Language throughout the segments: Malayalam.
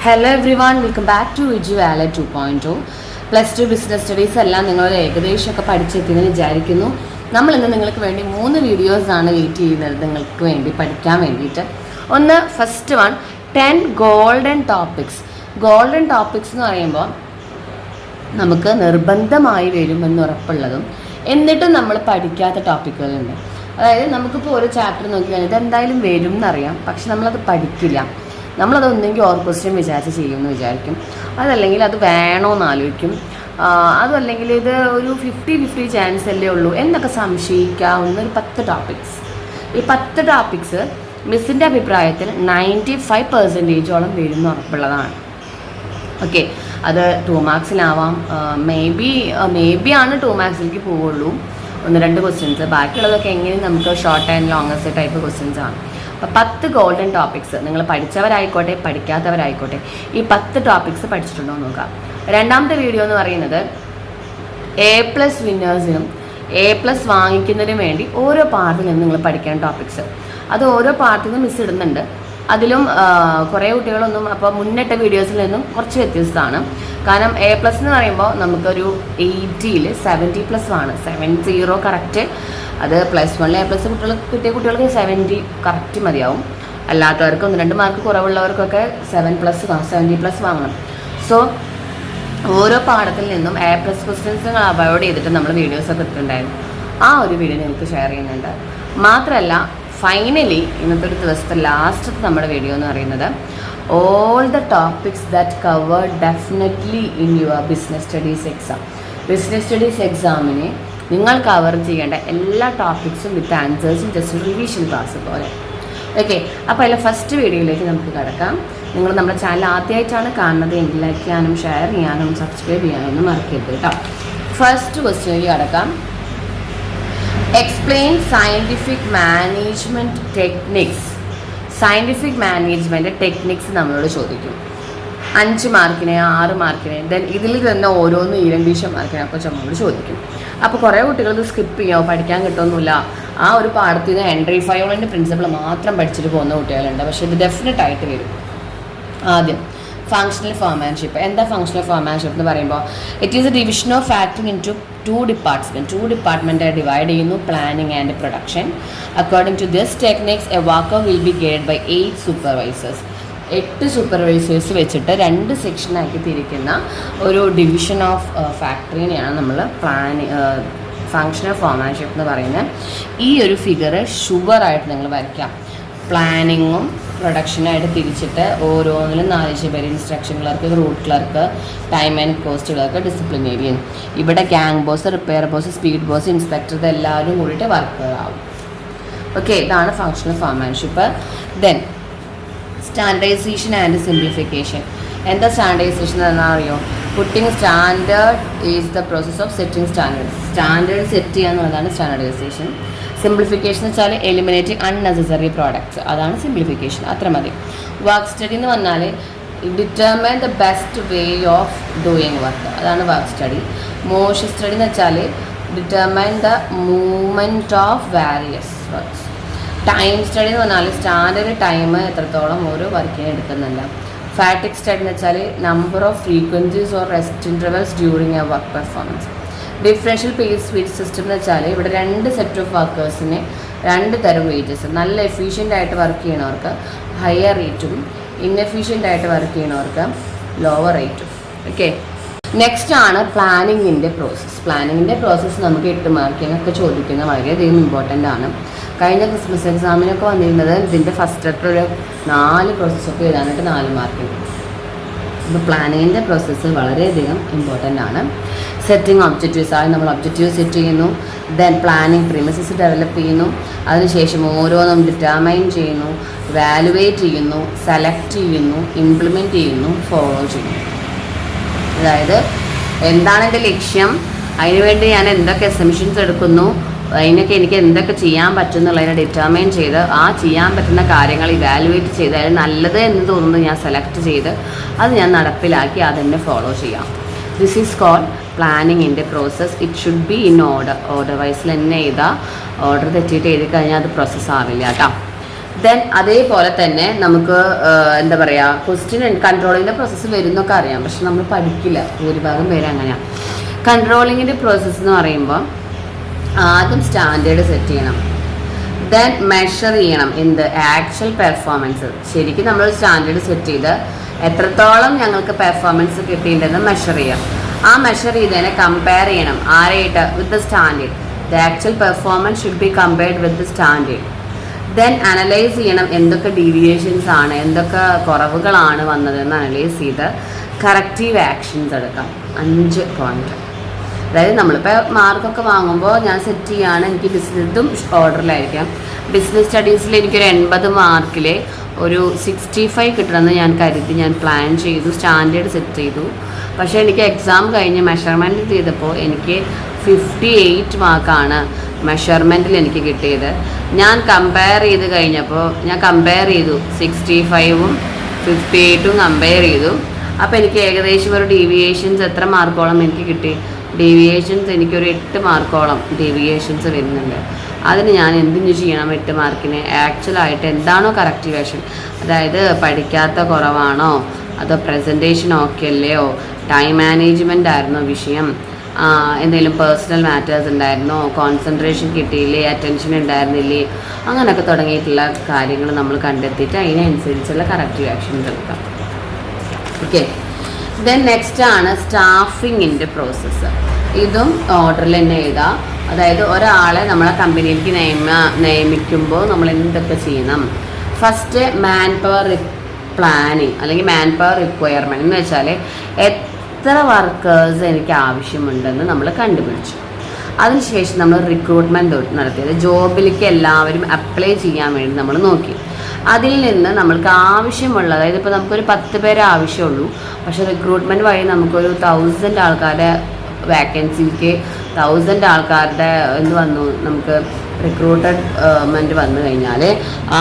Hello everyone, welcome back to Viju Vala 2.0. +2 business studies എല്ലാം നിങ്ങൾ ഏകദേശമൊക്കെ പഠിച്ചെത്തിയെന്ന് വിചാരിക്കുന്നു. നമ്മളിന്ന് നിങ്ങൾക്ക് വേണ്ടി 3 വീഡിയോസാണ് വെയിറ്റ് ചെയ്യുന്നത് നിങ്ങൾക്ക് വേണ്ടി പഠിക്കാൻ വേണ്ടിയിട്ട്. ഒന്ന്, first one 10 golden topics. Golden topics എന്ന് പറയുമ്പോൾ നമുക്ക് നിർബന്ധമായി വരുമെന്ന് ഉറപ്പുള്ളതും എന്നിട്ടും നമ്മൾ പഠിക്കാത്ത ടോപ്പിക്കുകളുണ്ട്. അതായത് നമുക്കിപ്പോൾ ഒരു ചാപ്റ്റർ നോക്കി കഴിഞ്ഞാൽ ഇതെന്തായാലും വരും എന്നറിയാം, പക്ഷെ നമ്മളത് പഠിക്കില്ല. നമ്മളതൊന്നെങ്കിൽ ഓർ ക്വസ്റ്റ്യൻ വിചാരിച്ച് ചെയ്യുമെന്ന് വിചാരിക്കും, അതല്ലെങ്കിൽ അത് വേണമെന്ന് ആലോചിക്കും, അതല്ലെങ്കിൽ ഇത് ഒരു 50-50 ചാൻസ് അല്ലേ ഉള്ളൂ എന്നൊക്കെ സംശയിക്കാവുന്ന ഒരു 10 ടോപ്പിക്സ്. ഈ 10 ടോപ്പിക്സ് മിസ്സിൻ്റെ അഭിപ്രായത്തിൽ 95% വരുന്ന ഉറപ്പുള്ളതാണ്. ഓക്കെ, അത് 2 മാർക്സിലാവാം, മേ ബി ആണ് 2 മാർക്സിലേക്ക് പോവുള്ളൂ, 1-2 ക്വസ്റ്റ്യൻസ്. ബാക്കിയുള്ളതൊക്കെ എങ്ങനെയും നമുക്ക് short and longest type questions ആണ്. അപ്പോൾ 10 ഗോൾഡൻ ടോപ്പിക്സ്, നിങ്ങൾ പഠിച്ചവരായിക്കോട്ടെ പഠിക്കാത്തവരായിക്കോട്ടെ, ഈ 10 ടോപ്പിക്സ് പഠിച്ചിട്ടുണ്ടോ എന്ന് നോക്കാം. രണ്ടാമത്തെ വീഡിയോ എന്ന് പറയുന്നത് A+ വിന്നേഴ്സിനും A+ വാങ്ങിക്കുന്നതിനും വേണ്ടി ഓരോ പാർട്ടിൽ നിന്ന് നിങ്ങൾ പഠിക്കേണ്ട ടോപ്പിക്സ്. അത് ഓരോ പാർട്ടിൽ നിന്നും മിസ് ഇടുന്നുണ്ട്. അതിലും കുറേ കുട്ടികളൊന്നും അപ്പോൾ മുന്നിട്ട വീഡിയോസിൽ നിന്നും കുറച്ച് വ്യത്യസ്തമാണ്. കാരണം A+ എന്ന് പറയുമ്പോൾ നമുക്കൊരു 80ൽ 70+ ആണ്, 70 കറക്റ്റ്. അത് +1 A+ കിട്ടിയ കുട്ടികൾക്ക് 70 കറക്റ്റ് മതിയാവും. അല്ലാത്തവർക്ക് 1-2 മാർക്ക് കുറവുള്ളവർക്കൊക്കെ 70+ വാങ്ങണം. സോ ഓരോ പാഠത്തിൽ നിന്നും A+ ക്വസ്റ്റ്യൻസ് അവോയ്ഡ് ചെയ്തിട്ട് നമ്മൾ വീഡിയോസൊക്കെ ഇട്ടിട്ടുണ്ടായിരുന്നു. ആ ഒരു വീഡിയോ നിങ്ങൾക്ക് ഷെയർ ചെയ്യുന്നുണ്ട്. മാത്രമല്ല, ഫൈനലി ഇന്നത്തെ ഒരു ദിവസത്തെ ലാസ്റ്റത്തെ നമ്മുടെ വീഡിയോ എന്ന് പറയുന്നത് all the topics that cover definitely in your business studies exam. Business studies എക്സാമിന് നിങ്ങൾ കവർ ചെയ്യേണ്ട എല്ലാ ടോപ്പിക്സും വിത്ത് ആൻസേഴ്സും ജസ്റ്റ് റിവിഷൻ ക്ലാസ് പോലെ. ഓക്കെ, അപ്പോൾ അതിലെ ഫസ്റ്റ് വീഡിയോയിലേക്ക് നമുക്ക് കിടക്കാം. നിങ്ങൾ നമ്മുടെ ചാനൽ ആദ്യമായിട്ടാണ് കാണുന്നത് എങ്കിൽ ലൈക്ക് ചെയ്യാനും ഷെയർ ചെയ്യാനും സബ്സ്ക്രൈബ് ചെയ്യാനൊന്നും മറക്കരുത് കേട്ടോ. ഫസ്റ്റ് ക്വസ്റ്റ്യനിലേക്ക് കിടക്കാം. Explain scientific management techniques. Scientific management techniques നമ്മളോട് ചോദിക്കും. 5 മാർക്കിന്, 6 മാർക്കിന്, ദെൻ ഇതിൽ തന്നെ ഓരോന്ന് 20 മാർക്കിന് അപ്പോൾ നമ്മളോട് ചോദിക്കും. അപ്പോൾ കുറേ കുട്ടികൾ ഇത് സ്കിപ്പ് ചെയ്യുമോ, പഠിക്കാൻ കിട്ടുമൊന്നുമില്ല, ആ ഒരു പാഠത്തിൽ നിന്ന് ഹെൻറി ഫയോളിൻ്റെ പ്രിൻസിപ്പിൾ മാത്രം പഠിച്ചിട്ട് പോകുന്ന കുട്ടികളുണ്ട്. പക്ഷേ ഇത് ഡെഫിനറ്റ് ആയിട്ട് വരും. ആദ്യം ഫങ്ഷണൽ ഫോർമാൻഷിപ്പ്. എന്താ ഫങ്ഷണൽ ഫോർമാൻഷിപ്പ് എന്ന് പറയുമ്പോൾ it is a division of acting into 2 ഡിപ്പാർട്ട്മെൻറ്റായി ഡിവൈഡ് ചെയ്യുന്നു, planning and production. According to this techniques a worker will be guided by 8 supervisors. 8 supervisors വെച്ചിട്ട് 2 സെക്ഷനാക്കി തിരിക്കുന്ന ഒരു ഡിവിഷൻ ഓഫ് ഫാക്ടറിനെയാണ് നമ്മൾ ഫങ്ഷണൽ ഫോർമാൻഷിപ്പ് എന്ന് പറയുന്നത്. ഈ ഒരു ഫിഗർ ഷുവറായിട്ട് നിങ്ങൾ വരയ്ക്കാം. പ്ലാനിങ്ങും പ്രൊഡക്ഷനായിട്ട് തിരിച്ചിട്ട് ഓരോന്നിലും 4 പേര്, instruction clerk, route clerk, time and cost clerk, disciplinarian. ഇവിടെ gang boss, repair boss, speed boss, inspector, ഇതെല്ലാവരും കൂടിയിട്ട് വർക്കർ ആവും. ഓക്കെ, ഇതാണ് functional foremanship. Then standardisation and simplification. എന്താ സ്റ്റാൻഡർഡൈസേഷൻ എന്നാ അറിയോ? Putting standard is the process of setting standard. Standard set ചെയ്യുക എന്നുള്ളതാണ് സ്റ്റാൻഡർഡൈസേഷൻ. സിംപ്ലിഫിക്കേഷൻ എന്ന് വെച്ചാൽ എലിമിനേറ്റിംഗ് അൺനെസസറി പ്രോഡക്ട്സ്, അതാണ് സിംപ്ലിഫിക്കേഷൻ. അത്ര മതി. വർക്ക് സ്റ്റഡി എന്ന് പറഞ്ഞാൽ determine the best way of doing work, അതാണ് വർക്ക് സ്റ്റഡി. മോഷൻ സ്റ്റഡി എന്ന് വെച്ചാൽ determine the movement of various works. Time study എന്ന് പറഞ്ഞാൽ സ്റ്റാൻഡേർഡ് ടൈം എത്രത്തോളം ഓരോ വർക്കിന് എടുക്കുന്നുണ്ട്. ഫാറ്റിക് സ്റ്റഡി എന്ന് വെച്ചാൽ number of frequencies or rest intervals during A work performance. Differential pay switch system എന്ന് വെച്ചാൽ ഇവിടെ 2 സെറ്റ് ഓഫ് വർക്കേഴ്സിന് 2 തരം വേജസ്. നല്ല എഫിഷ്യൻ്റ് ആയിട്ട് വർക്ക് ചെയ്യണവർക്ക് ഹയർ റേറ്റും ഇൻഎഫിഷ്യൻ്റ് ആയിട്ട് വർക്ക് ചെയ്യണവർക്ക് ലോവർ റേറ്റും. ഓക്കെ, നെക്സ്റ്റ് ആണ് പ്ലാനിങ്ങിൻ്റെ പ്രോസസ്സ്. പ്ലാനിങ്ങിൻ്റെ പ്രോസസ്സ് നമുക്ക് 8 മാർക്കിനൊക്കെ ചോദിക്കുന്നത് വളരെയധികം ഇമ്പോർട്ടൻ്റ് ആണ്. കഴിഞ്ഞ ക്രിസ്മസ് എക്സാമിനൊക്കെ വന്നിരുന്നത് ഇതിൻ്റെ ഫസ്റ്റ് ഒരു 4 പ്രോസസ്സൊക്കെ എഴുതാനായിട്ട് 4 മാർക്കിന്. അപ്പോൾ പ്ലാനിങ്ങിൻ്റെ പ്രോസസ്സ് വളരെയധികം ഇമ്പോർട്ടൻ്റ് ആണ്. സെറ്റിംഗ് ഒബ്ജക്റ്റീവ്സ് ആയി നമ്മൾ ഒബ്ജക്റ്റീവ് സെറ്റ് ചെയ്യുന്നു. ദെൻ പ്ലാനിങ് പ്രിമിസസ് ഡെവലപ്പ് ചെയ്യുന്നു. അതിനുശേഷം ഓരോന്നും ഡിറ്റർമൈൻ ചെയ്യുന്നു, വാലുവേറ്റ് ചെയ്യുന്നു, സെലക്ട് ചെയ്യുന്നു, ഇംപ്ലിമെൻറ്റ് ചെയ്യുന്നു, ഫോളോ ചെയ്യുന്നു. അതായത് എന്താണ് എൻ്റെ ലക്ഷ്യം, അതിനുവേണ്ടി ഞാൻ എന്തൊക്കെ അസംഷൻസ് എടുക്കുന്നു, അതിനൊക്കെ എനിക്ക് എന്തൊക്കെ ചെയ്യാൻ പറ്റും എന്നുള്ളതിനെ ഡിറ്റർമൈൻ ചെയ്ത് ആ ചെയ്യാൻ പറ്റുന്ന കാര്യങ്ങൾ ഇവാലുവേറ്റ് ചെയ്ത് അതിൽ നല്ലത് എന്ന് തോന്നുന്നത് ഞാൻ സെലക്ട് ചെയ്ത് അത് ഞാൻ നടപ്പിലാക്കി അതെന്നെ ഫോളോ ചെയ്യാം. ദിസ് ഈസ് കോൾഡ് പ്ലാനിങ്ങിൻ്റെ process. It should be in order. Order വൈസിൽ തന്നെ ചെയ്താൽ ഓർഡർ തെറ്റിയിട്ട് എഴുതി കഴിഞ്ഞാൽ അത് പ്രോസസ്സ് ആവില്ല കേട്ടോ. ദെൻ അതേപോലെ തന്നെ നമുക്ക് എന്താ പറയുക, ക്വസ്റ്റ്യൻ കൺട്രോളിങ്ങിൻ്റെ പ്രോസസ്സ് വരുന്നൊക്കെ അറിയാം, പക്ഷെ നമ്മൾ പഠിക്കില്ല, ഭൂരിഭാഗം പേര് അങ്ങനെയാണ്. കൺട്രോളിങ്ങിൻ്റെ പ്രോസസ്സ് എന്ന് പറയുമ്പോൾ ആദ്യം സ്റ്റാൻഡേർഡ് സെറ്റ് ചെയ്യണം, ദെൻ മെഷർ ചെയ്യണം എന്ത് ആക്ച്വൽ പെർഫോമൻസ്. ശരിക്കും നമ്മൾ സ്റ്റാൻഡേർഡ് സെറ്റ് ചെയ്ത് എത്രത്തോളം ഞങ്ങൾക്ക് പെർഫോമൻസ് കിട്ടിയിട്ടുണ്ടെന്ന് മെഷർ ചെയ്യാം. ആ മെഷർ ചെയ്തതിനെ കമ്പയർ ചെയ്യണം ആരായിട്ട്, with the standard. The actual performance should be compared with the standard. Then analyse ചെയ്യണം എന്തൊക്കെ ഡീവിയേഷൻസ് ആണ്, എന്തൊക്കെ കുറവുകളാണ് വന്നതെന്ന് അനലൈസ് ചെയ്ത് കറക്റ്റീവ് ആക്ഷൻസ് എടുക്കാം. 5 പോയിന്റ്. അതായത് നമ്മളിപ്പോൾ മാർക്കൊക്കെ വാങ്ങുമ്പോൾ ഞാൻ സെറ്റ് ചെയ്യാണ്, എനിക്ക് ബിസിനസ്സും ഓർഡറിലായിരിക്കാം. ബിസിനസ് സ്റ്റഡീസിൽ എനിക്കൊരു 80 മാർക്കിൽ ഒരു 65 കിട്ടണമെന്ന് ഞാൻ കരുതി, ഞാൻ പ്ലാൻ ചെയ്തു, സ്റ്റാൻഡേർഡ് സെറ്റ് ചെയ്തു. പക്ഷേ എനിക്ക് എക്സാം കഴിഞ്ഞ് മെഷർമെൻറ്റ് ചെയ്തപ്പോൾ എനിക്ക് 58 മാർക്കാണ് മെഷർമെൻറ്റിൽ എനിക്ക് കിട്ടിയത്. ഞാൻ കമ്പയർ ചെയ്ത് കഴിഞ്ഞപ്പോൾ ഞാൻ കമ്പയർ ചെയ്തു 65ഉം 58ഉം കമ്പയർ ചെയ്തു. അപ്പോൾ എനിക്ക് ഏകദേശം ഒരു ഡീവിയേഷൻസ് എത്ര മാർക്കോളം എനിക്ക് കിട്ടി, ഡീവിയേഷൻസ് എനിക്കൊരു 8 മാർക്കോളം ഡീവിയേഷൻസ് വരുന്നുണ്ട്. അതിന് ഞാൻ എന്തിനു ചെയ്യണം, 8 മാർക്കിന് ആക്ച്വലായിട്ട് എന്താണോ കറക്റ്റീവ് ആക്ഷൻ, അതായത് പഠിക്കാത്ത കുറവാണോ, അതോ പ്രസൻറ്റേഷൻ ഓക്കെ അല്ലയോ, ടൈം മാനേജ്മെൻ്റ് ആയിരുന്നോ വിഷയം, എന്തെങ്കിലും പേഴ്സണൽ മാറ്റേഴ്സ് ഉണ്ടായിരുന്നോ, കോൺസെൻട്രേഷൻ കിട്ടിയില്ലേ, അറ്റൻഷൻ ഉണ്ടായിരുന്നില്ലേ, അങ്ങനെയൊക്കെ തുടങ്ങിയിട്ടുള്ള കാര്യങ്ങൾ നമ്മൾ കണ്ടെത്തിയിട്ട് അതിനനുസരിച്ചുള്ള കറക്റ്റീവ് ആക്ഷൻസ് എടുക്കാം. ഓക്കെ. ദെൻ നെക്സ്റ്റ് ആണ് സ്റ്റാഫിങ്ങിൻ്റെ പ്രോസസ്സ്. ഇതും ഓർഡറിൽ തന്നെ എഴുതാം. അതായത് ഒരാളെ നമ്മളെ കമ്പനിയിലേക്ക് നിയമിക്കുമ്പോൾ നമ്മൾ എന്തൊക്കെ ചെയ്യണം. ഫസ്റ്റ് മാൻ പവർ പ്ലാനിങ് അല്ലെങ്കിൽ മാൻ പവർ റിക്വയർമെൻറ്റ് എന്ന് വെച്ചാൽ എത്ര വർക്കേഴ്സ് എനിക്ക് ആവശ്യമുണ്ടെന്ന് നമ്മൾ കണ്ടുപിടിച്ചു. അതിനുശേഷം നമ്മൾ റിക്രൂട്ട്മെൻറ്റ് നടത്തിയത് ജോബിലേക്ക് എല്ലാവരും അപ്ലൈ ചെയ്യാൻ വേണ്ടി നമ്മൾ നോക്കി. അതിൽ നിന്ന് നമ്മൾക്ക് ആവശ്യമുള്ള, അതായത് ഇപ്പോൾ നമുക്കൊരു 10 പേരെ ആവശ്യമുള്ളൂ, പക്ഷേ റിക്രൂട്ട്മെൻറ്റ് വഴി നമുക്കൊരു 1000 ആൾക്കാരുടെ വാക്കൻസിക്ക് 1000 ആൾക്കാരുടെ എന്ത് വന്നു, നമുക്ക് റിക്രൂട്ട്മെൻറ്റ് വന്നു കഴിഞ്ഞാൽ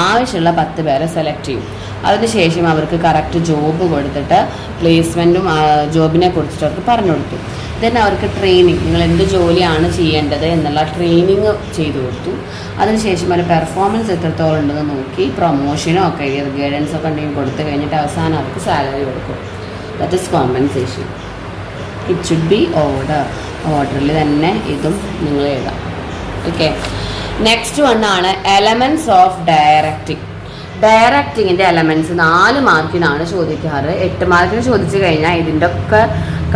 ആവശ്യമുള്ള 10 പേരെ സെലക്ട് ചെയ്യും. അതിനുശേഷം അവർക്ക് കറക്റ്റ് ജോബ് കൊടുത്തിട്ട് പ്ലേസ്മെൻറ്റും ജോബിനെ കുറിച്ചിട്ട് അവർക്ക് പറഞ്ഞു കൊടുത്തു. ദെൻ അവർക്ക് ട്രെയിനിങ്, നിങ്ങൾ എന്ത് ജോലിയാണ് ചെയ്യേണ്ടത് എന്നുള്ള ട്രെയിനിങ് ചെയ്തു കൊടുത്തു. അതിനുശേഷം അവരുടെ പെർഫോമൻസ് എത്രത്തോളം ഉണ്ടെന്ന് നോക്കി പ്രൊമോഷനോ കരിയർ ഗൈഡൻസ് ഒക്കെ ഉണ്ടെങ്കിൽ കൊടുത്തു കഴിഞ്ഞിട്ട് അവസാനം അവർക്ക് സാലറി കൊടുക്കും. That is compensation. It should be ഓർഡറിൽ തന്നെ ഇതും നിങ്ങൾ എഴുതാം. ഓക്കെ. നെക്സ്റ്റ് വണ്ണാണ് എലമെൻറ്റ്സ് ഓഫ് ഡയറക്റ്റിംഗ്. ഡയറക്റ്റിങ്ങിൻ്റെ എലമെൻറ്റ്സ് 4 മാർക്കിനാണ് ചോദിക്കാറ്. 8 മാർക്കിന് ചോദിച്ചു കഴിഞ്ഞാൽ ഇതിൻ്റെ ഒക്കെ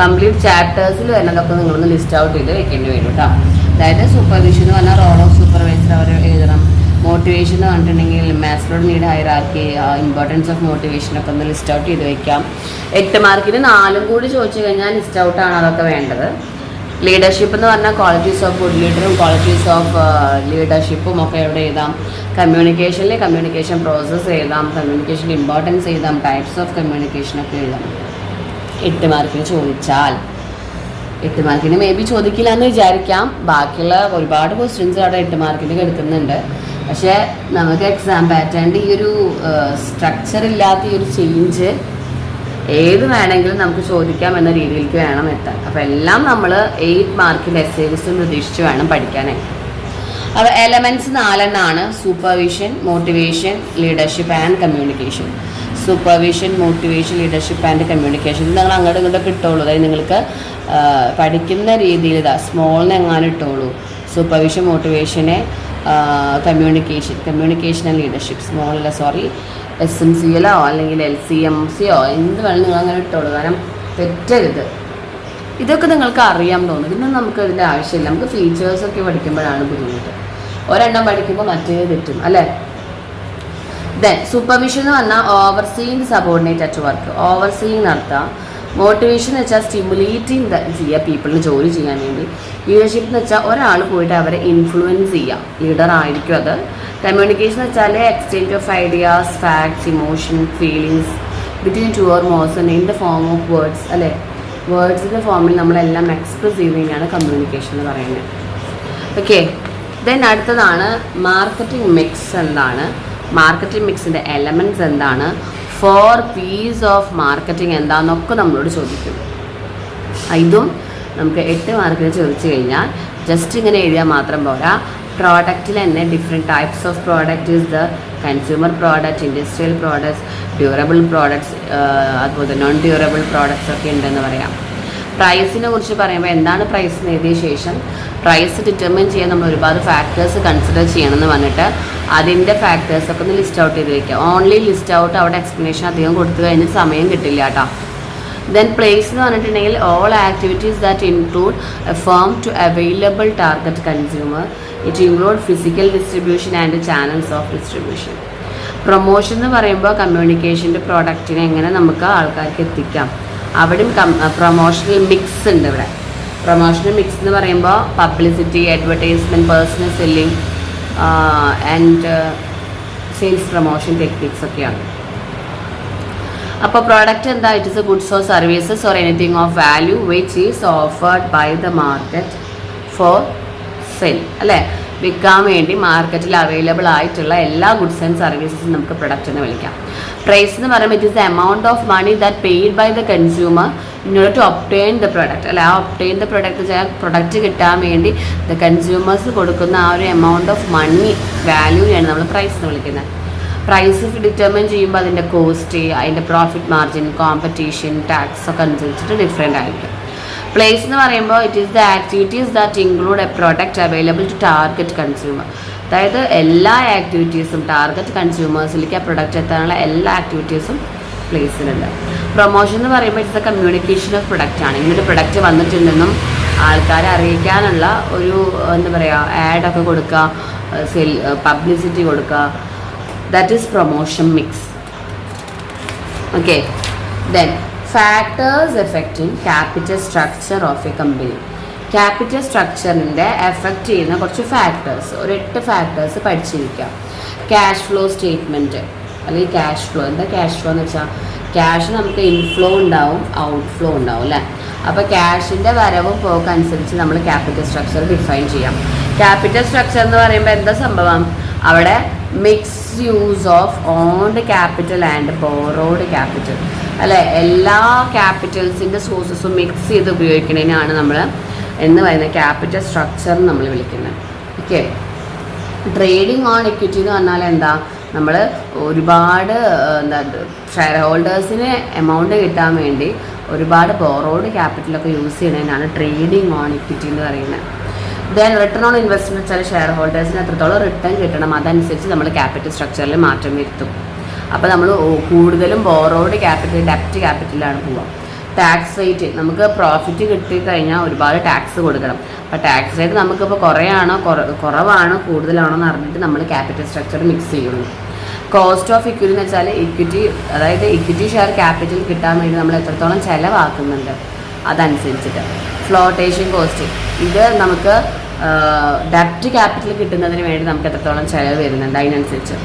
കംപ്ലീറ്റ് ചാപ്റ്റേഴ്സിൽ വരുന്നതൊക്കെ നിങ്ങളൊന്ന് ലിസ്റ്റ് ഔട്ട് ചെയ്ത് വെക്കേണ്ടി വരും കേട്ടോ. അതായത് സൂപ്പർവിഷൻ എന്ന് പറഞ്ഞാൽ റോൾ ഓഫ് സൂപ്പർവൈസർ അവർ എഴുതണം. മോട്ടിവേഷൻ എന്ന് പറഞ്ഞിട്ടുണ്ടെങ്കിൽ മാസ്ലോഡ് നീഡ് ഹൈറാർക്കി, ഇമ്പോർട്ടൻസ് ഓഫ് മോട്ടിവേഷനൊക്കെ ഒന്ന് ലിസ്റ്റ് ഔട്ട് ചെയ്ത് വെക്കാം. 8 മാർക്കിന് 4 കൂടി ചോദിച്ചു കഴിഞ്ഞാൽ ലിസ്റ്റ് ഔട്ടാണ് അതൊക്കെ വേണ്ടത്. ലീഡർഷിപ്പ് എന്ന് പറഞ്ഞാൽ ക്വാളിറ്റീസ് ഓഫ് ഗുഡ് ലീഡറും ക്വാളിറ്റീസ് ഓഫ് ലീഡർഷിപ്പും ഒക്കെ എവിടെ എഴുതാം. കമ്മ്യൂണിക്കേഷനിൽ കമ്മ്യൂണിക്കേഷൻ പ്രോസസ്സ് എഴുതാം, കമ്മ്യൂണിക്കേഷൻ ഇമ്പോർട്ടൻസ് എഴുതാം, ടൈപ്സ് ഓഫ് കമ്മ്യൂണിക്കേഷനൊക്കെ എഴുതാം. 8 മാർക്കിന് ചോദിച്ചാൽ 8 മാർക്കിന് മേ ബി ചോദിക്കില്ല എന്ന് വിചാരിക്കാം. ബാക്കിയുള്ള ഒരുപാട് ക്വസ്റ്റ്യൻസ് അവിടെ 8 മാർക്കിന് എടുക്കുന്നുണ്ട്. പക്ഷേ നമുക്ക് എക്സാം പാറ്റേണിൻ്റെ ഈ ഒരു സ്ട്രക്ചർ ഇല്ലാത്ത ഈ ഒരു ചേഞ്ച് ഏത് വേണമെങ്കിലും നമുക്ക് ചോദിക്കാം എന്ന രീതിയിലേക്ക് വേണം എത്താൻ. അപ്പോൾ എല്ലാം നമ്മൾ 8 മാർക്കിൽ എസ്സേ ക്വസ്റ്റ്യൻ പ്രതീക്ഷിച്ച് വേണം പഠിക്കാനായിട്ട്. അപ്പോൾ elements 4 supervision, motivation, leadership and communication. Supervision, motivation, leadership and communication ഇത് നിങ്ങൾ അങ്ങോട്ടും ഇങ്ങോട്ടൊക്കെ ഇട്ടോളൂ. അതായത് നിങ്ങൾക്ക് പഠിക്കുന്ന രീതിയിൽ സ്മോളിന് എങ്ങാനും ഇട്ടോളൂ. സൂപ്പർവിഷൻ, മോട്ടിവേഷനെ, കമ്മ്യൂണിക്കേഷൻ ആൻഡ് ലീഡർഷിപ്പ് സ്മോളല്ല, SMCLോ അല്ലെങ്കിൽ LCMCയോ എന്ത് വേണമെങ്കിലും നിങ്ങൾ അങ്ങനെ ഇട്ടോളൂ. കാരണം തെറ്റരുത്. ഇതൊക്കെ നിങ്ങൾക്ക് അറിയാൻ തോന്നും. ഇതൊന്നും നമുക്ക് ഇതിൻ്റെ ആവശ്യമില്ല. നമുക്ക് ഫീച്ചേഴ്സൊക്കെ പഠിക്കുമ്പോഴാണ് ബുദ്ധിമുട്ട്. ഒരെണ്ണം പഠിക്കുമ്പോൾ മറ്റേ തെറ്റും അല്ലേ. ദെൻ സൂപ്പർവിഷൻ എന്ന് പറഞ്ഞാൽ overseeing subordinate at work, overseeing നടത്താം. മോട്ടിവേഷൻ എന്ന് വെച്ചാൽ സ്റ്റിമുലേറ്റിംഗ് ചെയ്യുക പീപ്പിളിന് ജോലി ചെയ്യാൻ വേണ്ടി. ലീഡർഷിപ്പ് എന്ന് വെച്ചാൽ ഒരാൾ പോയിട്ട് അവരെ ഇൻഫ്ലുവൻസ് ചെയ്യാം, ലീഡർ ആയിരിക്കും അത്. കമ്മ്യൂണിക്കേഷൻ എന്ന് വെച്ചാൽ exchange of ideas, facts, emotion, feelings between 2 or more in the form of words അല്ലേ. വേർഡ്സിൻ്റെ ഫോമിൽ നമ്മളെല്ലാം എക്സ്പ്രസ് ചെയ്യുന്നതിനാണ് കമ്മ്യൂണിക്കേഷൻ എന്ന് പറയുന്നത്. ഓക്കെ. ദെൻ അടുത്തതാണ് മാർക്കറ്റിംഗ് മിക്സ്. എന്താണ് മാർക്കറ്റിംഗ് മിക്സിൻ്റെ എലമെൻറ്റ്സ്, എന്താണ് 4 P's ഓഫ് മാർക്കറ്റിംഗ് എന്താണെന്നൊക്കെ നമ്മളോട് ചോദിക്കും. ഇതും നമുക്ക് 8 മാർക്കിന് ചോദിച്ചു കഴിഞ്ഞാൽ ജസ്റ്റ് ഇങ്ങനെ എഴുതിയാൽ മാത്രം പോരാ. പ്രോഡക്റ്റിൽ തന്നെ different types of product is the consumer product, industrial products, durable products, അതുപോലെ നോൺ ഡ്യൂറബിൾ പ്രോഡക്ട്സ് ഒക്കെ ഉണ്ടെന്ന് പറയാം. പ്രൈസിനെ കുറിച്ച് പറയുമ്പോൾ എന്താണ് പ്രൈസ് എന്ന് എഴുതിയ ശേഷം പ്രൈസ് ഡിറ്റർമിൻ ചെയ്യാൻ നമ്മൾ ഒരുപാട് ഫാക്ടേഴ്സ് കൺസിഡർ ചെയ്യണമെന്ന് പറഞ്ഞിട്ട് അതിൻ്റെ ഫാക്ടേഴ്സൊക്കെ ഒന്ന് ലിസ്റ്റ് ഔട്ട് ചെയ്ത് വയ്ക്കുക. ഓൺലി ലിസ്റ്റ് ഔട്ട് അവിടെ എക്സ്പ്ലനേഷൻ അധികം കൊടുത്തു കഴിഞ്ഞ് സമയം കിട്ടില്ല കേട്ടോ. ദെൻ പ്ലേസ് എന്ന് പറഞ്ഞിട്ടുണ്ടെങ്കിൽ all activities that include a firm to available target consumer. It include physical distribution and channels of distribution. Promotion എന്ന് പറയുമ്പോൾ കമ്മ്യൂണിക്കേഷൻ്റെ പ്രോഡക്റ്റിനെ എങ്ങനെ നമുക്ക് ആൾക്കാർക്ക് എത്തിക്കാം, അവിടെയും പ്രൊമോഷണൽ മിക്സ് ഉണ്ട്. ഇവിടെ പ്രൊമോഷണൽ മിക്സ് എന്ന് പറയുമ്പോൾ publicity, advertisement, personal selling and sales promotion techniques ഒക്കെയാണ്. അപ്പോൾ പ്രോഡക്റ്റ് എന്താ? It is a goods or services or anything of value which is offered by the market for sell, അല്ലേ? വിൽക്കാൻ വേണ്ടി മാർക്കറ്റിൽ അവൈലബിൾ ആയിട്ടുള്ള എല്ലാ ഗുഡ്സ് ആൻഡ് സർവീസസും നമുക്ക് പ്രൊഡക്റ്റ് എന്ന് വിളിക്കാം. പ്രൈസ് എന്ന് പറയുമ്പോൾ it is the amount of money that paid by the consumer in order to obtain the product, അല്ലെ? ആ ഒബ്റ്റെയിൻ ദ പ്രൊഡക്റ്റ് കിട്ടാൻ വേണ്ടി ദ കൺസ്യൂമേഴ്സ് കൊടുക്കുന്ന ആ ഒരു എമൗണ്ട് ഓഫ് മണി വാല്യൂയാണ് നമ്മൾ പ്രൈസ് എന്ന് വിളിക്കുന്നത്. പ്രൈസ് ഡിറ്റർമിൻ ചെയ്യുമ്പോൾ അതിൻ്റെ കോസ്റ്റ്, അതിൻ്റെ പ്രോഫിറ്റ് മാർജിൻ, കോമ്പറ്റീഷൻ, ടാക്സ് ഒക്കെ അനുസരിച്ചിട്ട് ഡിഫറെൻ്റ് ആയിരിക്കും. പ്ലേസ് എന്ന് പറയുമ്പോൾ it is the activities that include a product available to target consumer. അതായത് എല്ലാ ആക്ടിവിറ്റീസും ടാർഗറ്റ് കൺസ്യൂമേഴ്സിലേക്ക് ആ പ്രൊഡക്റ്റ് എത്താനുള്ള എല്ലാ ആക്ടിവിറ്റീസും പ്ലേസിലുണ്ട്. പ്രൊമോഷൻ എന്ന് പറയുമ്പോൾ it's A communication of product ആണ്. ഇങ്ങനൊരു പ്രൊഡക്റ്റ് വന്നിട്ടുണ്ടെന്നും ആൾക്കാരെ അറിയിക്കാനുള്ള ഒരു എന്താ പറയുക, ആഡൊക്കെ കൊടുക്കുക, പബ്ലിസിറ്റി കൊടുക്കുക. That is promotion mix. Okay. Then factors affecting capital structure of a company. Capital സ്ട്രക്ചറിൻ്റെ എഫക്റ്റ് ചെയ്യുന്ന കുറച്ച് ഫാക്ടേഴ്സ്, ഒരു 8 ഫാക്ടേഴ്സ് പഠിച്ചിരിക്കാം. ക്യാഷ് ഫ്ലോ സ്റ്റേറ്റ്മെൻറ്റ് അല്ലെങ്കിൽ ക്യാഷ് ഫ്ലോ. എന്താ ക്യാഷ് ഫ്ലോ എന്ന് വെച്ചാൽ ക്യാഷ് നമുക്ക് ഇൻഫ്ലോ ഉണ്ടാവും, ഔട്ട്ഫ്ലോ ഉണ്ടാവും, അല്ലേ? അപ്പോൾ ക്യാഷിൻ്റെ വരവും പോക്ക് അനുസരിച്ച് നമ്മൾ ക്യാപിറ്റൽ സ്ട്രക്ചർ ഡിഫൈൻ ചെയ്യാം. ക്യാപിറ്റൽ സ്ട്രക്ചർ എന്ന് പറയുമ്പോൾ എന്താ സംഭവം? അവിടെ mix use of owned capital and borrowed capital, അല്ലെ? എല്ലാ ക്യാപിറ്റൽസിൻ്റെ സോഴ്സസും മിക്സ് ചെയ്ത് ഉപയോഗിക്കുന്നതിനാണ് നമ്മൾ എന്ന് പറയുന്ന ക്യാപിറ്റൽ സ്ട്രക്ചർ നമ്മൾ വിളിക്കുന്നത്. ഓക്കെ. ട്രേഡിങ് ഓൺ ഇക്വിറ്റി എന്ന് പറഞ്ഞാൽ എന്താ? നമ്മൾ ഒരുപാട് ഷെയർ ഹോൾഡേഴ്സിന് എമൗണ്ട് കിട്ടാൻ വേണ്ടി ഒരുപാട് ബോറോഡ് ക്യാപിറ്റലൊക്കെ യൂസ് ചെയ്യുന്നതിനാണ് ട്രേഡിങ് ഓൺ ഇക്വിറ്റി എന്ന് പറയുന്നത്. ദെൻ റിട്ടേൺ ഓൺ ഇൻവെസ്റ്റ്മെൻറ്റ് വെച്ചാൽ ഷെയർ ഹോൾഡേഴ്സിന് എത്രത്തോളം റിട്ടേൺ കിട്ടണം അതനുസരിച്ച് നമ്മൾ ക്യാപിറ്റൽ സ്ട്രക്ചറിൽ മാറ്റം വരുത്തും. അപ്പോൾ നമ്മൾ കൂടുതലും ബോറോഡ് ക്യാപിറ്റൽ, ഡെപ്റ്റ് ക്യാപിറ്റലാണ് പോവുക. ടാക്സ് റേറ്റ്, നമുക്ക് പ്രോഫിറ്റ് കിട്ടിക്കഴിഞ്ഞാൽ ഒരുപാട് ടാക്സ് കൊടുക്കണം. അപ്പോൾ ടാക്സ് റേറ്റ് നമുക്കിപ്പോൾ കുറവാണോ കൂടുതലാണോ എന്ന് അറിഞ്ഞിട്ട് നമ്മൾ ക്യാപിറ്റൽ സ്ട്രക്ചർ മിക്സ് ചെയ്യുള്ളൂ. കോസ്റ്റ് ഓഫ് ഇക്വിറ്റി എന്ന് വെച്ചാൽ ഇക്വിറ്റി, അതായത് ഇക്വിറ്റി ഷെയർ ക്യാപിറ്റൽ കിട്ടാൻ വേണ്ടി നമ്മൾ എത്രത്തോളം ചിലവാക്കുന്നുണ്ട് അതനുസരിച്ചിട്ട്. ഫ്ലോട്ടേഷൻ കോസ്റ്റ്, ഇത് നമുക്ക് ഡെപ്റ്റ് ക്യാപിറ്റൽ കിട്ടുന്നതിന് വേണ്ടി നമുക്ക് എത്രത്തോളം ചിലവ് വരുന്നുണ്ട് അതിനനുസരിച്ച്.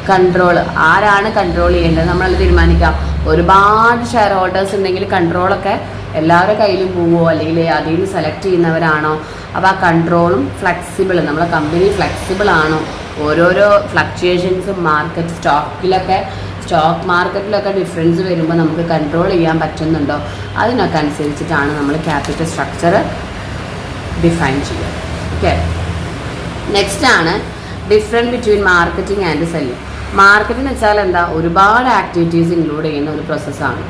കൺട്രോൾ, ആരാണ് കൺട്രോൾ ചെയ്യേണ്ടത് നമ്മളത് തീരുമാനിക്കാം. ഒരുപാട് ഷെയർ ഹോൾഡേഴ്സ് ഉണ്ടെങ്കിൽ കൺട്രോളൊക്കെ എല്ലാവരുടെ കയ്യിലും പോവുമോ, അല്ലെങ്കിൽ അതിൽ നിന്ന് സെലക്ട് ചെയ്യുന്നവരാണോ? അപ്പോൾ ആ കൺട്രോളും ഫ്ലെക്സിബിൾ, നമ്മളെ കമ്പനി ഫ്ലെക്സിബിൾ ആണോ? ഓരോരോ ഫ്ലക്ച്വേഷൻസും സ്റ്റോക്ക് മാർക്കറ്റിലൊക്കെ ഡിഫറൻസ് വരുമ്പോൾ നമുക്ക് കൺട്രോൾ ചെയ്യാൻ പറ്റുന്നുണ്ടോ? അതിനൊക്കെ അനുസരിച്ചിട്ടാണ് നമ്മൾ ക്യാപിറ്റൽ സ്ട്രക്ചർ ഡിഫൈൻ ചെയ്യുക. ഓക്കെ. നെക്സ്റ്റ് ആണ് difference between marketing and selling. Marketing വെച്ചാൽ എന്താ? ഒരുപാട് ആക്ടിവിറ്റീസ് ഇൻക്ലൂഡ് ചെയ്യുന്ന ഒരു പ്രോസസ്സാണ്.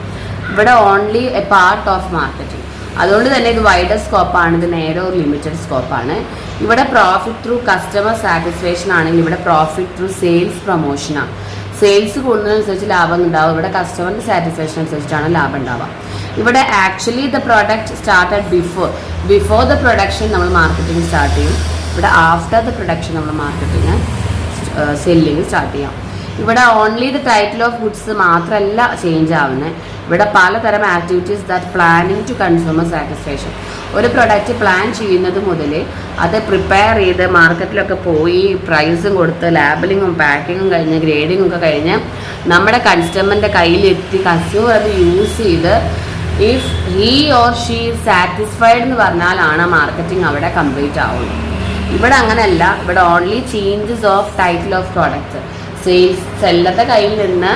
ഇവിടെ only A part of marketing. അതുകൊണ്ട് തന്നെ ഇത് വൈഡർ സ്കോപ്പാണ്, ഇത് നേരെ ഒരു ലിമിറ്റഡ് സ്കോപ്പാണ്. ഇവിടെ പ്രോഫിറ്റ് ത്രൂ കസ്റ്റമർ സാറ്റിസ്ഫാക്ഷൻ ആണെങ്കിൽ ഇവിടെ പ്രോഫിറ്റ് ത്രൂ സെയിൽസ് പ്രൊമോഷനാണ്. സെയിൽസ് കൂടുന്നതനുസരിച്ച് ലാഭം ഉണ്ടാവും. ഇവിടെ കസ്റ്റമറിൻ്റെ സാറ്റിസ്ഫാക്ഷൻ അനുസരിച്ചിട്ടാണ് ലാഭം ഉണ്ടാവുക. ഇവിടെ actually the product started before the production നമ്മൾ മാർക്കറ്റിംഗ് സ്റ്റാർട്ട് ചെയ്യും. ഇവിടെ ആഫ്റ്റർ ദ പ്രൊഡക്ഷൻ നമ്മൾ മാർക്കറ്റിംഗ് സെല്ലിങ് സ്റ്റാർട്ട് ചെയ്യാം. ഇവിടെ only the title of goods മാത്രമല്ല ചേഞ്ച് ആവുന്നത്. ഇവിടെ പലതരം activities that planning to consumer satisfaction. ഒരു പ്രൊഡക്റ്റ് പ്ലാൻ ചെയ്യുന്നത് മുതൽ അത് പ്രിപ്പയർ ചെയ്ത് മാർക്കറ്റിലൊക്കെ പോയി പ്രൈസും കൊടുത്ത് ലാബലിങ്ങും പാക്കിങ്ങും കഴിഞ്ഞ് ഗ്രേഡിങ്ങും ഒക്കെ കഴിഞ്ഞ് നമ്മുടെ കസ്റ്റമറിൻ്റെ കയ്യിലെത്തി കൺസ്യൂമർ അത് യൂസ് ചെയ്ത് if he or she satisfied എന്ന് പറഞ്ഞാലാണ് മാർക്കറ്റിംഗ് അവിടെ കംപ്ലീറ്റ് ആവുള്ളൂ. ഇവിടെ അങ്ങനെയല്ല. ഇവിടെ only changes of title of product. സെല്ലറുടെ കയ്യിൽ നിന്ന്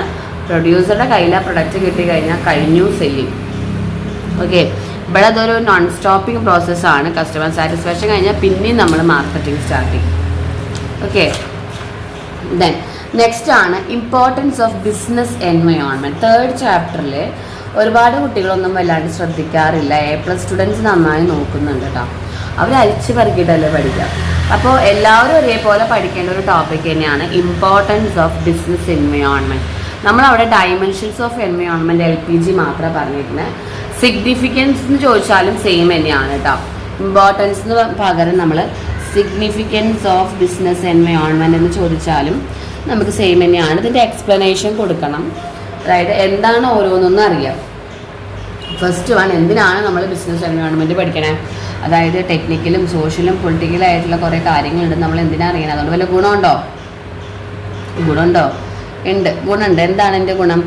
പ്രൊഡ്യൂസറുടെ കയ്യിൽ ആ പ്രൊഡക്റ്റ് കിട്ടിക്കഴിഞ്ഞാൽ കഴിഞ്ഞു സെല്ലിങ്. ഓക്കെ. ഇവിടെ അതൊരു നോൺ സ്റ്റോപ്പിംഗ് പ്രോസസ്സാണ്. കസ്റ്റമർ സാറ്റിസ്ഫാക്ഷൻ കഴിഞ്ഞാൽ പിന്നെയും നമ്മൾ മാർക്കറ്റിംഗ് സ്റ്റാർട്ട് ചെയ്യും. ഓക്കെ. ദെൻ നെക്സ്റ്റ് ആണ് importance of business environment. 3rd ചാപ്റ്ററിൽ ഒരുപാട് കുട്ടികളൊന്നും വല്ലാണ്ട് ശ്രദ്ധിക്കാറില്ല. A+ സ്റ്റുഡൻസ് നന്നായി നോക്കുന്നുണ്ട് കേട്ടോ. അവർ അരിച്ച് പറക്കിയിട്ടല്ലേ പഠിക്കുക. അപ്പോൾ എല്ലാവരും ഒരേപോലെ പഠിക്കേണ്ട ഒരു ടോപ്പിക് തന്നെയാണ് ഇമ്പോർട്ടൻസ് ഓഫ് ബിസിനസ് എൻവയോൺമെൻറ്റ്. നമ്മളവിടെ ഡയമെൻഷൻസ് ഓഫ് എൻവയോൺമെൻറ്റ് LPG മാത്രമേ പറഞ്ഞിരുന്നത്. സിഗ്നിഫിക്കൻസ് എന്ന് ചോദിച്ചാലും സെയിം തന്നെയാണ് കേട്ടോ. ഇമ്പോർട്ടൻസിന് പകരം നമ്മൾ സിഗ്നിഫിക്കൻസ് ഓഫ് ബിസിനസ് എൻവയോൺമെൻറ്റ് എന്ന് ചോദിച്ചാലും നമുക്ക് സെയിം തന്നെയാണ്. ഇതിൻ്റെ എക്സ്പ്ലനേഷൻ കൊടുക്കണം. അതായത് എന്താണ് ഓരോന്നൊന്നും അറിയാം. ഫസ്റ്റ് വൺ, എന്തിനാണ് നമ്മൾ ബിസിനസ് എൻവയോൺമെൻറ്റ് പഠിക്കണേ? അതായത് ടെക്നിക്കലും സോഷ്യലും പൊളിറ്റിക്കലും ആയിട്ടുള്ള കുറേ കാര്യങ്ങളുണ്ട്. നമ്മൾ എന്തിനാണ് അറിയണം? അതുകൊണ്ട് വല്ല ഗുണമുണ്ടോ? ഉണ്ട്, ഗുണമുണ്ട്. എന്താണ് എൻ്റെ ഗുണം?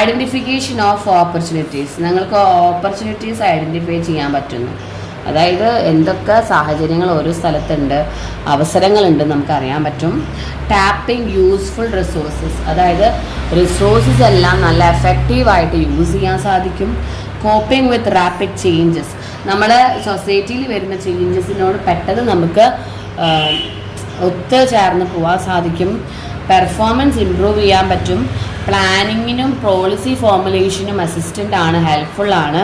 Identification of opportunities. നിങ്ങൾക്ക് ഓപ്പർച്യൂണിറ്റീസ് ഐഡൻറ്റിഫൈ ചെയ്യാൻ പറ്റുന്നു. അതായത് എന്തൊക്കെ സാഹചര്യങ്ങൾ ഓരോ സ്ഥലത്തുണ്ട്, അവസരങ്ങളുണ്ട് നമുക്കറിയാൻ പറ്റും. ടാപ്പിംഗ് യൂസ്ഫുൾ റിസോഴ്സസ്, അതായത് റിസോഴ്സസ് എല്ലാം നല്ല എഫക്റ്റീവായിട്ട് യൂസ് ചെയ്യാൻ സാധിക്കും. കോപ്പിംഗ് വിത്ത് റാപ്പിഡ് ചേഞ്ചസ്, നമ്മുടെ സൊസൈറ്റിയിൽ വരുന്ന ചേഞ്ചസിനോട് പെട്ടെന്ന് നമുക്ക് ഒത്തുചേർന്ന് പോകാൻ സാധിക്കും. പെർഫോമൻസ് ഇമ്പ്രൂവ് ചെയ്യാൻ പറ്റും. പ്ലാനിങ്ങിനും പോളിസി ഫോർമുലേഷനും അസിസ്റ്റൻ്റ് ആണ്, ഹെൽപ്ഫുള്ളാണ്.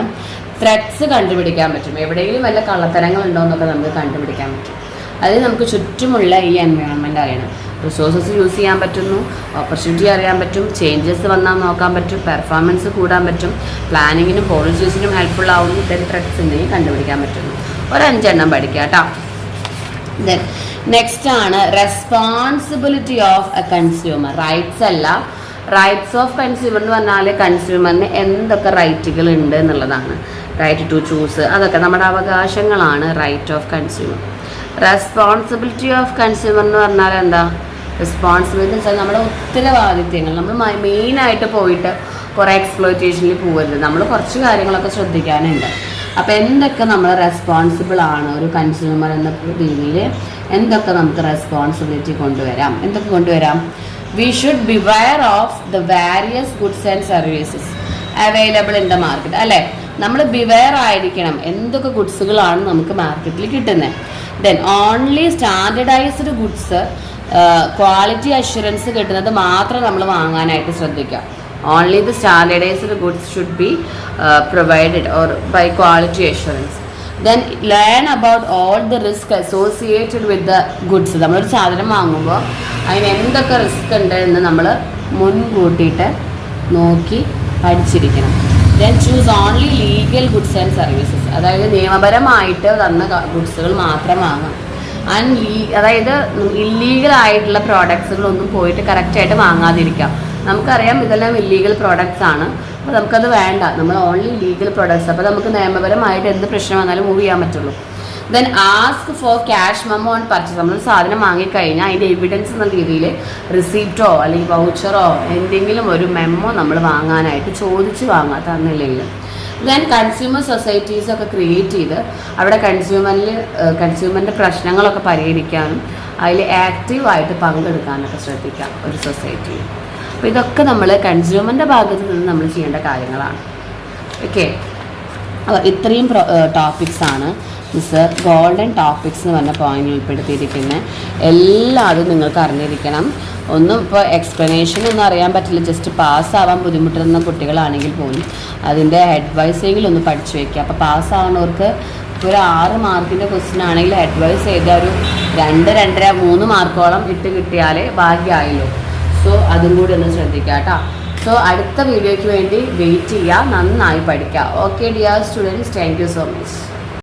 ത്രെഡ്സ് കണ്ടുപിടിക്കാൻ പറ്റും. എവിടെയെങ്കിലും വല്ല കള്ളത്തരങ്ങളുണ്ടോ എന്നൊക്കെ നമുക്ക് കണ്ടുപിടിക്കാൻ പറ്റും. അതിൽ നമുക്ക് ചുറ്റുമുള്ള ഈ എൻവയോൺമെൻറ്റ് അറിയണം. റിസോഴ്സസ് യൂസ് ചെയ്യാൻ പറ്റുന്നു, ഓപ്പർച്യൂണിറ്റി അറിയാൻ പറ്റും, ചേഞ്ചസ് വന്നാൽ നോക്കാൻ പറ്റും, പെർഫോമൻസ് കൂടാൻ പറ്റും, പ്ലാനിങ്ങിനും പോളിസീസിനും ഹെൽപ്ഫുൾ ആവുന്നു. ദെൻ ത്രെഡ്സ് ഉണ്ടെങ്കിൽ കണ്ടുപിടിക്കാൻ പറ്റുന്നു. ഒരു 5 എണ്ണം പഠിക്കുക കേട്ടോ. ദെൻ നെക്സ്റ്റ് ആണ് responsibility of A consumer. Rights അല്ല, റൈറ്റ്സ് ഓഫ് കൺസ്യൂമർ എന്ന് പറഞ്ഞാൽ കൺസ്യൂമറിന് എന്തൊക്കെ റൈറ്റുകൾ ഉണ്ട് എന്നുള്ളതാണ്. റൈറ്റ് ടു ചൂസ്, അതൊക്കെ നമ്മുടെ അവകാശങ്ങളാണ് right of consumer. Responsibility of consumer എന്ന് പറഞ്ഞാൽ എന്താ? റെസ്പോൺസിബിലിറ്റി എന്ന് വെച്ചാൽ നമ്മുടെ ഉത്തരവാദിത്യങ്ങൾ. നമ്മൾ മെയിനായിട്ട് പോയിട്ട് കുറേ എക്സ്പ്ലോയിറ്റേഷനിൽ പോകരുത്. നമ്മൾ കുറച്ച് കാര്യങ്ങളൊക്കെ ശ്രദ്ധിക്കാനുണ്ട്. അപ്പോൾ എന്തൊക്കെ നമ്മൾ റെസ്പോൺസിബിൾ ആണ് ഒരു കൺസ്യൂമർ എന്ന രീതിയിൽ, എന്തൊക്കെ നമുക്ക് റെസ്പോൺസിബിലിറ്റി കൊണ്ടുവരാം? എന്തൊക്കെ കൊണ്ടുവരാം? We should beware of the various goods and services available in the market. അല്ലേ, നമ്മൾ ബിവെയർ ആയിരിക്കണം എന്തൊക്കെ ഗുഡ്സുകളാണ് നമുക്ക് മാർക്കറ്റിൽ കിട്ടുന്നത്. Then only standardised goods, quality assurance കിട്ടുന്നത് മാത്രം നമ്മൾ വാങ്ങാനായിട്ട് ശ്രദ്ധിക്കുക. Only the standardised goods should be provided or by quality assurance. Then learn about all the risk associated with the goods. നമ്മളൊരു സാധനം വാങ്ങുമ്പോൾ അതിന് എന്തൊക്കെ റിസ്ക് ഉണ്ട് എന്ന് നമ്മൾ മുൻകൂട്ടിയിട്ട് നോക്കി പഠിച്ചിരിക്കണം. Then choose only legal goods and services, അതായത് നിയമപരമായിട്ട് തന്ന ഗുഡ്സുകൾ മാത്രം വാങ്ങാം. അതായത് ഇല്ലീഗലായിട്ടുള്ള പ്രോഡക്ട്സുകളൊന്നും പോയിട്ട് കറക്റ്റായിട്ട് വാങ്ങാതിരിക്കാം. നമുക്കറിയാം ഇതെല്ലാം ഇല്ലീഗൽ പ്രോഡക്ട്സ് ആണ്, അപ്പോൾ നമുക്കത് വേണ്ട. നമ്മൾ ഓൺലി ലീഗൽ പ്രോഡക്ട്സ്, അപ്പോൾ നമുക്ക് നിയമപരമായിട്ട് എന്ത് പ്രശ്നം വന്നാലും മൂവ് ചെയ്യാൻ പറ്റുള്ളൂ. Then ask for cash memo on purchase. നമ്മൾ സാധനം വാങ്ങിക്കഴിഞ്ഞാൽ അതിൻ്റെ എവിഡൻസ് എന്ന രീതിയിൽ റിസീപ്റ്റോ അല്ലെങ്കിൽ വൗച്ചറോ എന്തെങ്കിലും ഒരു മെമ്മോ നമ്മൾ വാങ്ങാനായിട്ട് ചോദിച്ച് വാങ്ങാൻ തന്നില്ലെങ്കിൽ. ദെൻ കൺസ്യൂമർ സൊസൈറ്റീസൊക്കെ ക്രിയേറ്റ് ചെയ്ത് അവിടെ കൺസ്യൂമറിൻ്റെ പ്രശ്നങ്ങളൊക്കെ പരിഹരിക്കാനും അതിൽ ആക്റ്റീവായിട്ട് പങ്കെടുക്കാനൊക്കെ ശ്രദ്ധിക്കാം ഒരു സൊസൈറ്റിയിൽ. അപ്പോൾ ഇതൊക്കെ നമ്മൾ കൺസ്യൂമറിൻ്റെ ഭാഗത്ത് നിന്ന് നമ്മൾ ചെയ്യേണ്ട കാര്യങ്ങളാണ്. ഓക്കെ, അപ്പോൾ ഇത്രയും ടോപ്പിക്സാണ് മിസ് ഗോൾഡൻ ടോപ്പിക്സ് എന്ന് പറഞ്ഞ പോയിന്റിൽ ഉൾപ്പെടുത്തിയിരിക്കുന്നത്. എല്ലാതും നിങ്ങൾക്ക് അറിഞ്ഞിരിക്കണം. ഒന്നും ഇപ്പോൾ എക്സ്പ്ലനേഷനൊന്നും അറിയാൻ പറ്റില്ല, ജസ്റ്റ് പാസ്സാവാൻ ബുദ്ധിമുട്ടുന്ന കുട്ടികളാണെങ്കിൽ പോലും അതിൻ്റെ അഡ്വൈസെങ്കിലും ഒന്ന് പഠിച്ചു വയ്ക്കുക. അപ്പോൾ പാസ്സാവുന്നവർക്ക് ഇപ്പോൾ ഒരു 6 മാർക്കിൻ്റെ ക്വസ്റ്റ്യൻ ആണെങ്കിൽ അഡ്വൈസ് ചെയ്ത ഒരു 2, 2.5, 3 മാർക്കോളം ഇട്ട് കിട്ടിയാൽ ഭാഗ്യമായല്ലോ. സോ അതും കൂടി ഒന്ന് ശ്രദ്ധിക്കുക കേട്ടോ. സോ അടുത്ത വീഡിയോയ്ക്ക് വേണ്ടി വെയിറ്റ് ചെയ്യുക, നന്നായി പഠിക്കുക. Okay dear students, thank you so much.